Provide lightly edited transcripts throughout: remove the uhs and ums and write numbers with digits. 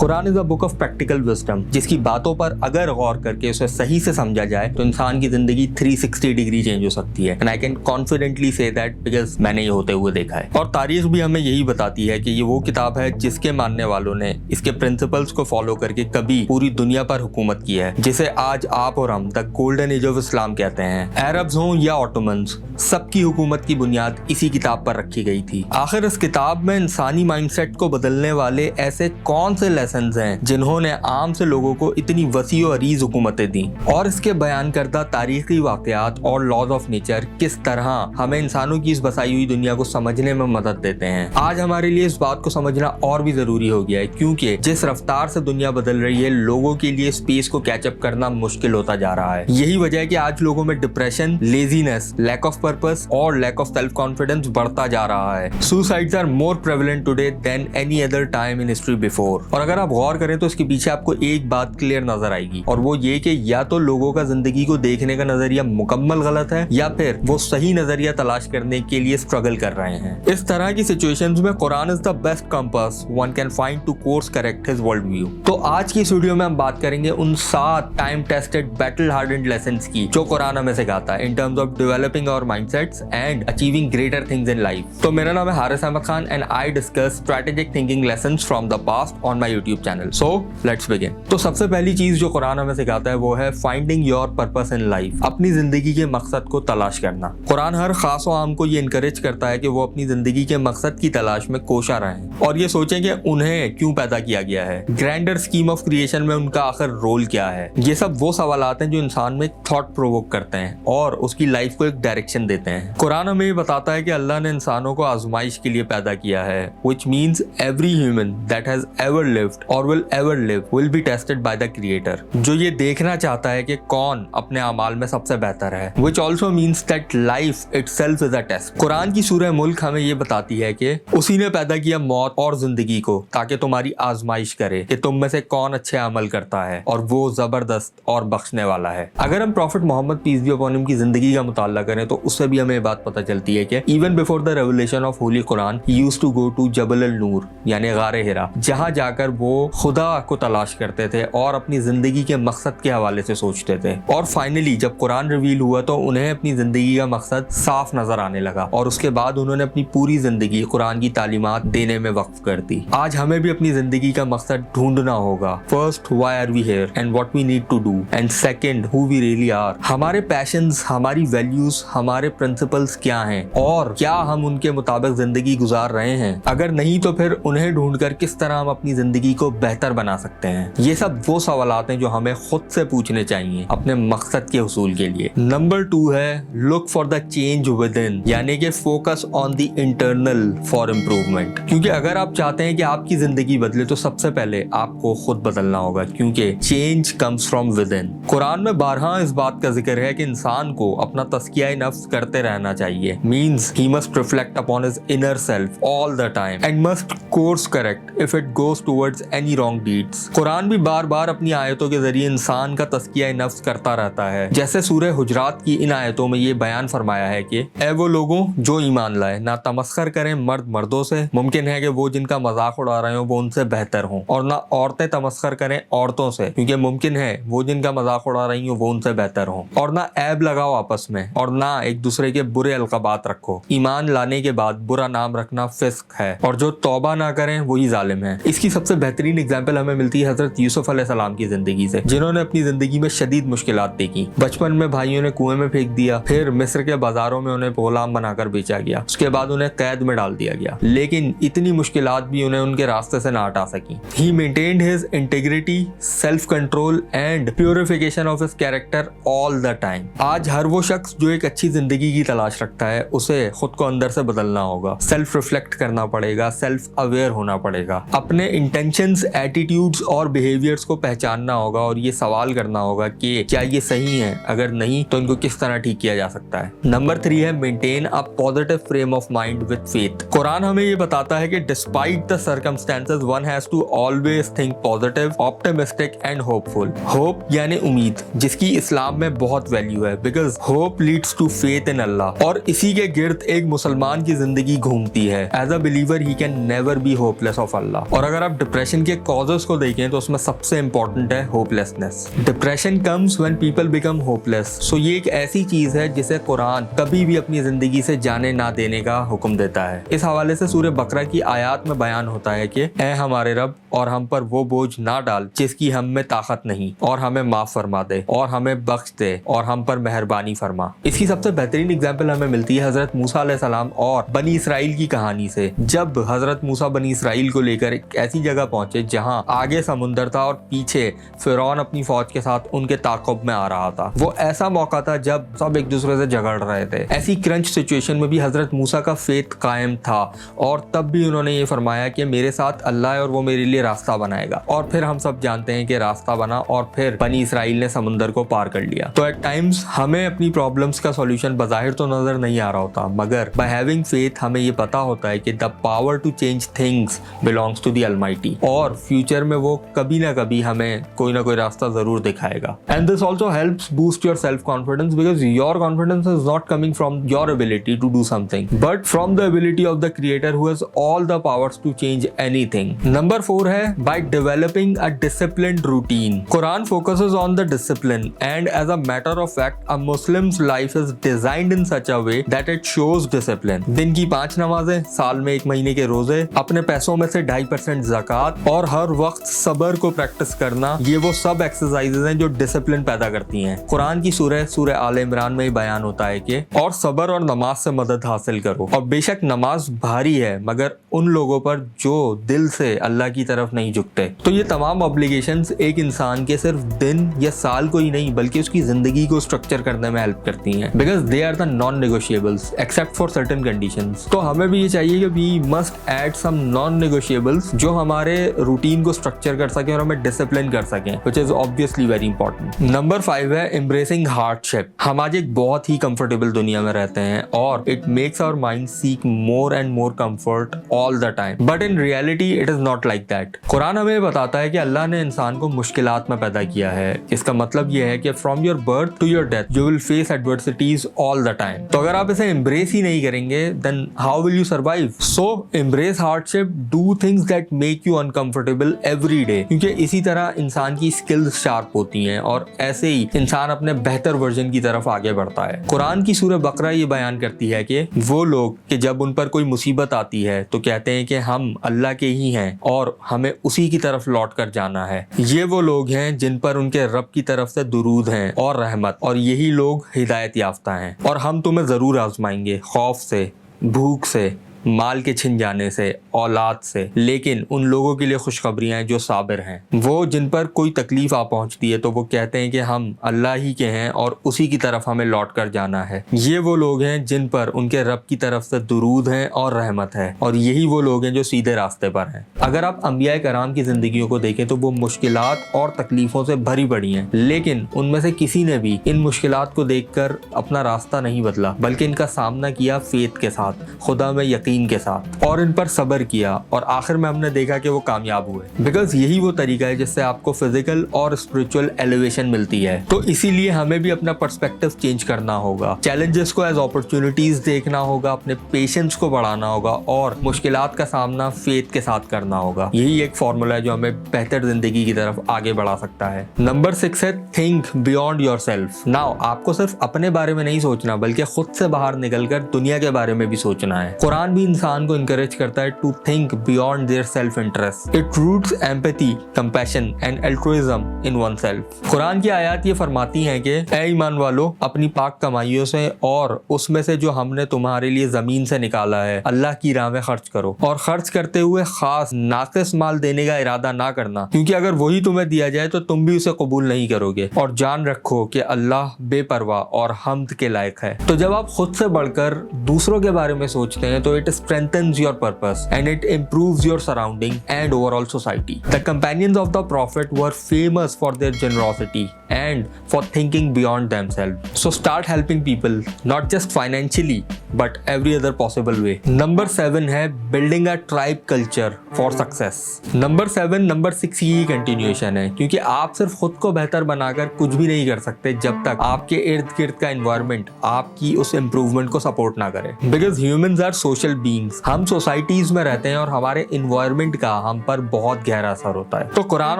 Quran is a book of practical wisdom, जिसकी बातों पर अगर गौर करके उसे सही से समझा जाए तो इंसान की जिंदगी 360 डिग्री चेंज हो सकती है। And I can confidently say that because मैंने ये होते हुए देखा है। और तारीख भी हमें यही बताती है कि ये वो किताब है जिसके मानने वालों ने इसके प्रिंसिपल्स को फॉलो करके कभी पूरी दुनिया पर हुकूमत की है, जिसे आज आप और हम the golden age of Islam कहते हैं। अरब्स हों या ऑटोमन्स, सबकी हुकूमत की बुनियाद इसी किताब पर रखी गई थी। आखिर इस किताब में इंसानी माइंडसेट को बदलने वाले ऐसे कौन से लेसन्स हैं जिन्होंने आम से लोगों को इतनी वसी और अरीज हुकूमतें दी, और इसके बयान करदा तारीखी वाकयात और लॉज ऑफ नेचर किस तरह हमें इंसानों की इस बसाई हुई दुनिया को समझने में मदद देते हैं। आज हमारे लिए इस बात को समझना और भी जरूरी हो गया है, क्योंकि जिस रफ्तार से दुनिया बदल रही है, लोगों के लिए स्पेस को कैचअप करना मुश्किल होता जा रहा है। यही वजह है कि आज लोगों में depression, laziness, lack of purpose और लैक ऑफ सेल्फ कॉन्फिडेंस बढ़ता जा रहा है। Suicides are more prevalent today than any other time in history before. और अगर आप गौर करें तो इसके पीछे आपको एक बात क्लियर नजर आएगी, और वो ये कि या तो लोगों का जिंदगी को देखने का नजरिया मुकम्मल गलत है, या फिर वो सही नजरिया तलाश करने के लिए स्ट्रगल कर रहे हैं। इस तरह की सिचुएशंस में Quran is the best compass one can find to course correct his world view. तो आज की इस वीडियो में हम बात करेंगे उन 7 time tested battle hardened lessons की जो कुरान हमें सिखाता है in terms of developing our mindsets and achieving greater things in life. तो मेरा नाम है Haris Ahmad Khan and I discuss strategic thinking lessons from the past on my YouTube channel. So let's begin. तो सबसे पहली चीज जो कुरान हमें सिखाता है वो है finding your purpose in life, अपनी जिंदगी के मकसद को तलाश करना। कुरान हर खास और आम को ये इनकरेज करता है कि वो अपनी जिंदगी के मकसद की तलाश में कोशा रहें और ये सोचें कि उन्हें क्यों पैदा किया गया है, ग्रैंडर स्कीम ऑफ क्रिएशन में उनका आखिर रोल क्या है। ये सब वो सवालात हैं जो इंसान में थॉट प्रोवोक करते हैं और उसकी लाइफ को एक डायरेक्शन देते हैं। कुरान हमें ये बताता है कि अल्लाह ने इंसानों को आजमाइश के लिए पैदा किया है, which means every human that has ever lived or will ever live will be tested by the creator, जो ये देखना चाहता है कि कौन अपने अमाल में सबसे बेहतर है, which also means that life itself is a test। Quran की सूरह मुल्क हमें ये बताती है कि उसी ने पैदा किया मौत और जिंदगी को ताकि तुम्हारी आजमाइश करे कि तुम में से कौन अच्छे अमल करता है, और वो जबरदस्त और बख्शने वाला है। अगर हम prophet Muhammad peace be upon him की जिंदगी का मुताला करें तो उससे भी हमें बात पता चलती है कि even before the revelation of holy Quran he used to go to Jabal al Nur यानी गारे हिरा, जहां जाकर वो खुदा को तलाश करते थे और अपनी जिंदगी के मकसद के हवाले से सोचते थे। और फाइनली जब कुरान रिवील हुआ तो उन्हें अपनी जिंदगी का मकसद साफ नजर आने लगा, और उसके बाद उन्होंने अपनी पूरी जिंदगी कुरान की तालीमात देने में वक्फ कर दी। आज हमें भी अपनी जिंदगी का मकसद ढूंढना होगा। First, why are we here and what we need to do, and second, who we really are. हमारे पैशंस, हमारी वैल्यूज, हमारे प्रिंसिपल्स क्या हैं और क्या हम उनके मुताबिक जिंदगी गुजार रहे हैं। अगर नहीं तो फिर उन्हें ढूंढकर किस तरह हम अपनी जिंदगी को बेहतर बना सकते हैं। ये सब वो सवालात हैं जो हमें खुद से पूछने चाहिए अपने मकसद के हुसूल के लिए। नंबर 2 है look for the change with in, यानी कि focus on the internal for improvement. क्योंकि अगर आप चाहते हैं कि आपकी जिंदगी बदले तो सबसे पहले आपको खुद बदलना होगा, क्योंकि change comes from with in. Quran में बारहा इस बात का जिक्र है कि इंसान को अपना तज़किया नफ्स करते रहना चाहिए, means he must reflect upon his inner self all the time and must course correct if it goes towards any wrong deeds. Quran भी बार बार अपनी आयतों के जरिए इंसान का तज़किया नफ्स करता रहता है। जैसे सूरह हुजरात की इन आयतों में ये बयान फरमाया है कि ए वो लोगों जो ईमान लाए, ना तमस्खर करें मर्द मर्दों से, मुमकिन है कि वो जिनका मजाक उड़ा रहे हो वो उनसे बेहतर हों, और ना औरतें तमस्खर करें औरतों से, क्योंकि मुमकिन है वो जिनका मजाक उड़ा रही हो वो उनसे बेहतर हों, और ना ऐब लगाओ आपस में, और ना एक दूसरे के बुरे अलकाबात रखो। ईमान लाने के बाद बुरा नाम रखना फिस्क है, और जो तौबा ना करें वही जालिम है। इसकी सबसे बेहतरीन एग्जाम्पल हमें मिलती है हजरत यूसुफ अलैहिस्सलाम की जिंदगी से, जिन्होंने अपनी जिंदगी में शदीद मुश्किलात देखी। बचपन में भाइयों ने कुएं में फेंक दिया, फिर मिस्र के बाजारों में उन्हें गुलाम बनाकर बेचा गया, उसके बाद उन्हें कैद में डाल दिया गया, लेकिन इतनी मुश्किलात भी उन्हें उनके रास्ते से ना हटा सकी। He maintained his integrity, self control and purification of his character all the time. आज हर वो शख्स जो एक अच्छी जिंदगी की तलाश रखता है उसे खुद को अंदर से बदलना होगा, सेल्फ रिफ्लेक्ट करना पड़ेगा, सेल्फ अवेयर होना पड़ेगा, अपने इंटेंशंस, एटीट्यूड्स और बिहेवियर्स को पहचानना होगा और ये सवाल करना होगा कि क्या ये सही है, अगर नहीं तो इनको किस तरह ठीक किया जा सकता है। नंबर 3 है maintain a positive frame of mind with faith. Quran हमें ये बताता है कि despite the circumstances one has to always think positive, optimistic and hopeful. Hope यानी उम्मीद, जिसकी इस्लाम में बहुत वैल्यू है, because hope leads to faith in Allah, और इसी के गिर्द एक मुसलमान की जिंदगी घूमती है। As a believer he can never be hopeless of Allah. और अगर आप डिप्रेशन डिप्रेशन के कॉजेस को देखें तो उसमें सबसे इंपॉर्टेंट है hopelessness. Depression comes when people become hopeless. So ये एक ऐसी चीज है जिसे कुरान कभी भी अपनी जिंदगी से जाने ना देने का हुक्म देता है। इस हवाले से सूरह बकरा की आयत में बयान होता है कि ऐ हमारे रब, और हम पर वो बोझ ना डाल जिसकी हम में ताकत नहीं, और हमें माफ फरमा दे, और हमें बख्श दे, और हम पर मेहरबानी फरमा। इसकी सबसे बेहतरीन एग्जाम्पल हमें मिलती है हजरत मूसा अलैहिस्सलाम और बनी इसराइल की कहानी से। जब हजरत मूसा बनी इसराइल को लेकर एक ऐसी जगह पहुंचे जहां आगे समुंदर था और पीछे फिरौन अपनी फौज के साथ उनके ताक़ुब में आ रहा था। वो ऐसा मौका था जब सब एक दूसरे से झगड़ रहे थे। ऐसी क्रंच सिचुएशन में भी हजरत मूसा का फेथ कायम था, और तब भी उन्होंने ये फरमाया कि मेरे साथ अल्लाह है और वो मेरे लिए रास्ता बनाएगा। और फिर हम सब जानते हैं कि रास्ता बना और फिर बनी इसराइल ने समुंदर को पार कर लिया। तो एट टाइम्स हमें अपनी प्रॉब्लम्स का सॉल्यूशन बज़ाहिर तो नजर नहीं आ रहा होता, मगर बाय हैविंग फेथ हमें ये पता होता है कि the power to change things belongs to the almighty, और फ्यूचर में वो कभी ना कभी हमें कोई ना कोई रास्ता जरूर दिखाएगा। And this also helps boost your self confidence, because your confidence is not coming from your ability to do something, but from the ability of the creator who has all the powers to change anything. Number 4 है by developing a disciplined routine. Quran focuses on the discipline, and as a matter of fact a Muslim's life is designed in such a way that it shows discipline. दिन की 5 नमाजें, साल में 1 महीने के रोजे, अपने पैसों में से 2.5% ज़कात, और हर वक्त सब्र को प्रैक्टिस करना, ये वो सब एक्सरसाइजेज हैं जो डिसिप्लिन पैदा करती हैं। कुरान की सूरह आल इमरान में बयान होता है कि और सब्र और नमाज से मदद हासिल करो। और बेशक नमाज भारी है, मगर उन लोगों पर जो दिल से अल्लाह की तरफ नहीं झुकते। तो ये तमाम ऑब्लिगेशंस एक इंसान के सिर्फ दिन या साल को ही नहीं बल्कि उसकी जिंदगी को स्ट्रक्चर करने में हेल्प करती हैं, because they are the non negotiables except for certain conditions. तो हमें भी ये चाहिए कि we must add some non negotiables जो हमारे रूटीन को स्ट्रक्चर कर सके और हमें डिसिप्लिन कर सकें, which is obviously very important. Number 5 है एम्ब्रेसिंग हार्डशिप। हम आज एक बहुत ही कंफर्टेबल दुनिया में रहते हैं और it makes our mind seek more and more comfort all the time, but in reality it is not like that. Quran हमें बताता है कि अल्लाह ने इंसान को मुश्किलात में पैदा किया है। इसका मतलब यह है कि from your birth to your death you will face adversities all the time. तो अगर आप इसे एम्ब्रेस ही नहीं करेंगे then how will you survive? So embrace hardship, do things that make you uncomfortable every day, क्योंकि इसी तरह इंसान की स्किल्स शार्प होती हैं और ऐसे ही इंसान अपने बेहतर वर्जन की तरफ आगे बढ़ता है। कुरान की सूरह बकरा ये बयान करती है कि वो लोग कि जब उन पर कोई मुसीबत आती है तो कहते हैं कि हम अल्लाह के ही हैं और हमें उसी की तरफ लौट कर जाना है। ये वो लोग हैं जिन पर उनके रब की तरफ से दुरूद हैं और रहमत, और यही लोग हिदायत याफ्ता हैं। और हम तुम्हें जरूर आजमाएंगे खौफ से, भूख से, माल के छिन जाने से, औलाद से, लेकिन उन लोगों के लिए खुशखबरियां हैं जो साबिर हैं। वो जिन पर कोई तकलीफ आ पहुंचती है तो वो कहते हैं कि हम अल्लाह ही के हैं और उसी की तरफ हमें लौट कर जाना है। ये वो लोग हैं जिन पर उनके रब की तरफ से दुरूद हैं और रहमत है, और यही वो लोग हैं जो सीधे रास्ते पर हैं। अगर आप अंबिया कराम की जिंदगियों को देखें तो वो मुश्किलात और तकलीफों से भरी पड़ी हैं, लेकिन उनमें से किसी ने भी इन मुश्किलात को देखकर अपना रास्ता नहीं बदला, बल्कि इनका सामना किया फेथ के साथ, खुदा में यकीन के साथ, और इन पर सब्र किया, और आखिर में हमने देखा कि वो कामयाब हुए। बिकॉज यही वो तरीका है जिससे आपको फिजिकल और स्पिरिचुअल एलिवेशन मिलती है। तो इसीलिए हमें भी अपना पर्सपेक्टिव चेंज करना होगा, चैलेंजेस को एज अपॉर्चुनिटीज देखना होगा, अपने पेशेंस को बढ़ाना होगा और मुश्किलात का सामना फेथ के साथ करना होगा। यही एक फॉर्मूला है जो हमें बेहतर जिंदगी की तरफ आगे बढ़ा सकता है। नंबर 6 है think beyond your self. Now आपको सिर्फ अपने बारे में नहीं सोचना बल्कि खुद से बाहर निकलकर दुनिया के बारे में भी सोचना है। कुरान भी इंसान को इनकरेज करता है to think beyond their self interest. It roots empathy, compassion and altruism in oneself. Quran की आयत ये फरमाती हैं कि ऐ ईमान वालों, अपनी पाक कमाइयों से और उसमें से जो हमने तुम्हारे लिए जमीन से निकाला है अल्लाह की राह में खर्च करो, और खर्च करते हुए खास नाकिस माल देने का इरादा ना करना, क्योंकि अगर वही तुम्हें दिया जाए तो तुम भी उसे कबूल नहीं करोगे। और जान रखो कि अल्लाह बेपरवाह और हम्द के लायक है। तो जब आप खुद से बढ़कर दूसरों के बारे में सोचते हैं तो it strengthens your purpose and it improves your surrounding and overall society. The companions of the Prophet were famous for their generosity and for thinking beyond themselves. So start helping people, not just financially, but every other possible way. Number 7 है building a tribe culture for success. Number 7 number 6 की continuation है, क्योंकि आप सिर्फ खुद को बेहतर बनाकर कुछ भी नहीं कर सकते जब तक आपके इर्द गिर्द का environment आपकी उस improvement को support ना करे. Because humans are social social beings, हम सोसाइटीज में रहते हैं और हमारे इन्वायरमेंट का हम पर बहुत गहरा असर होता है। तो Quran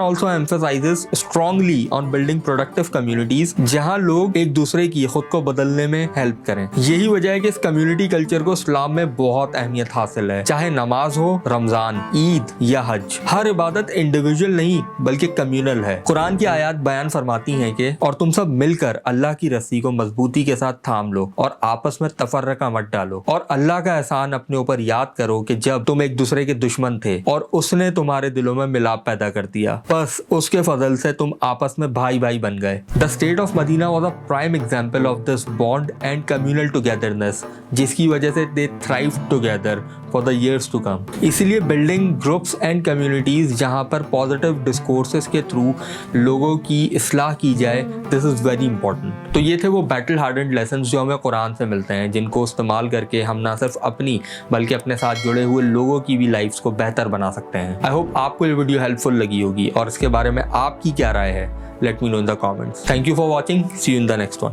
also emphasises strongly on building productive communities जहां लोग एक दूसरे की खुद को बदलने में हेल्प करें। यही वजह है कि इस कम्युनिटी कल्चर को इस्लाम में बहुत अहमियत हासिल है। चाहे नमाज हो, रमजान, ईद या हज, हर इबादत इंडिविजुअल नहीं बल्कि कम्युनल है। कुरान की आयत बयान फरमाती हैं कि और तुम सब मिलकर अल्लाह की रस्सी को मजबूती के साथ थाम लो और आपस में तफर्रका मत डालो, और अल्लाह का एहसान अपने ऊपर याद करो कि जब तुम एक दूसरे के दुश्मन थे और उसने तुम्हारे दिलों में मिलाप पैदा कर दिया, बस उसके फजल से तुम आपस में भाई भाई बन गए। The state of Medina was a prime example of this bond and communal togetherness, जिसकी वजह से they thrive together for the years to come। इसीलिए बिल्डिंग ग्रुप्स एंड कम्युनिटीज जहां पर पॉजिटिव डिस्कोर्सेस के थ्रू लोगों की इस्लाह की जाए, दिस इज वेरी इंपॉर्टेंट। तो ये थे वो बैटल हार्डेंड लेसन्स जो हमें कुरान से मिलते हैं, जिनको इस्तेमाल करके हम ना सिर्फ अपनी बल्कि अपने साथ जुड़े हुए लोगों की भी लाइफ्स को बेहतर बना सकते हैं। आई होप आपको ये वीडियो हेल्पफुल लगी होगी और इसके बारे में आपकी क्या राय है, let me know in the comments. Thank you for watching, see you in the next one.